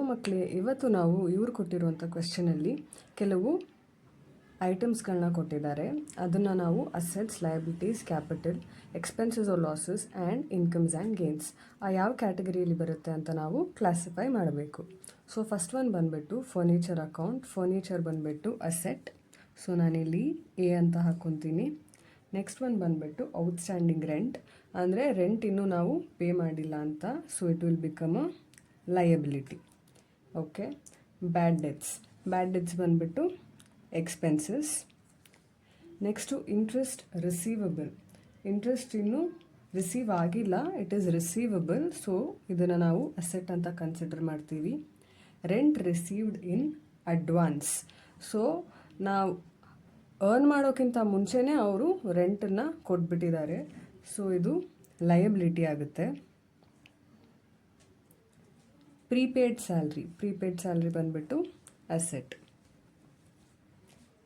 ಮಕ್ಕಳೇ, ಇವತ್ತು ನಾವು ಇವರು ಕೊಟ್ಟಿರುವಂಥ ಕ್ವೆಶ್ಚನಲ್ಲಿ ಕೆಲವು ಐಟಮ್ಸ್ಗಳನ್ನ ಕೊಟ್ಟಿದ್ದಾರೆ. ಅದನ್ನು ನಾವು assets, liabilities, capital, expenses or losses and incomes and gains ಯಾವ ಕ್ಯಾಟಗರಿಯಲ್ಲಿ ಬರುತ್ತೆ ಅಂತ ನಾವು ಕ್ಲಾಸಿಫೈ ಮಾಡಬೇಕು. ಸೊ ಫಸ್ಟ್ ಒನ್ ಬಂದುಬಿಟ್ಟು ಫರ್ನಿಚರ್ ಅಕೌಂಟ್. ಫರ್ನಿಚರ್ ಬಂದುಬಿಟ್ಟು ಅಸೆಟ್. ಸೊ ನಾನಿಲ್ಲಿ ಎ ಅಂತ ಹಾಕ್ಕೊತೀನಿ. ನೆಕ್ಸ್ಟ್ ಒನ್ ಬಂದುಬಿಟ್ಟು ಔಟ್ಸ್ಟ್ಯಾಂಡಿಂಗ್ ರೆಂಟ್, ಅಂದರೆ ರೆಂಟ್ ಇನ್ನೂ ನಾವು ಪೇ ಮಾಡಿಲ್ಲ ಅಂತ. So it will become a liability. Okay. Bad debts ಬಂದುಬಿಟ್ಟು expenses. Next interest receivable. Interest ಇನ್ನೂ ರಿಸೀವ್ ಆಗಿಲ್ಲ, ಇಟ್ ಈಸ್ ರಿಸೀವಬಲ್. ಸೊ ಇದನ್ನು ನಾವು ಅಸೆಟ್ ಅಂತ ಕನ್ಸಿಡರ್ ಮಾಡ್ತೀವಿ. Rent received in advance. So ನಾವು ಅರ್ನ್ ಮಾಡೋಕ್ಕಿಂತ ಮುಂಚೆನೇ ಅವರು ರೆಂಟನ್ನು ಕೊಟ್ಬಿಟ್ಟಿದ್ದಾರೆ. ಸೊ ಇದು ಲಯಬಿಲಿಟಿ ಆಗುತ್ತೆ. ಪ್ರೀಪೇಯ್ಡ್ ಸ್ಯಾಲ್ರಿ ಬಂದುಬಿಟ್ಟು ಅಸೆಟ್.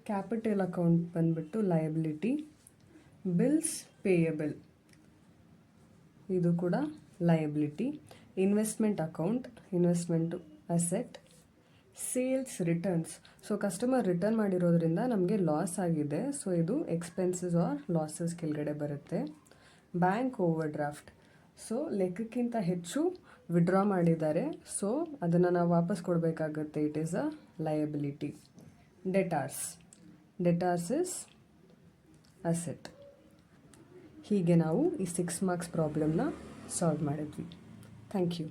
ಕ್ಯಾಪಿಟಲ್ ಅಕೌಂಟ್ ಬಂದುಬಿಟ್ಟು ಲಯಬಿಲಿಟಿ. ಬಿಲ್ಸ್ ಪೇಯಬಲ್, ಇದು ಕೂಡ liability. Investment account, investment asset. Sales returns, so customer return ಮಾಡಿರೋದ್ರಿಂದ ನಮಗೆ ಲಾಸ್ ಆಗಿದೆ. ಸೊ ಇದು ಎಕ್ಸ್ಪೆನ್ಸಸ್ ಆರ್ ಲಾಸಸ್ ಕೆಳಗಡೆ ಬರುತ್ತೆ. ಬ್ಯಾಂಕ್ ಓವರ್ ಡ್ರಾಫ್ಟ್, ಸೊ ಲೆಕ್ಕಕ್ಕಿಂತ ಹೆಚ್ಚು ವಿಡ್ರಾ ಮಾಡಿದ್ದಾರೆ. ಸೊ ಅದನ್ನು ನಾವು ವಾಪಸ್ ಕೊಡಬೇಕಾಗುತ್ತೆ. It is a liability. Debtors is asset. ಹೀಗೆ ನಾವು ಈ 6 ಮಾರ್ಕ್ಸ್ ಪ್ರಾಬ್ಲಮ್ನ ಸಾಲ್ವ್ ಮಾಡಿದ್ವಿ. Thank you.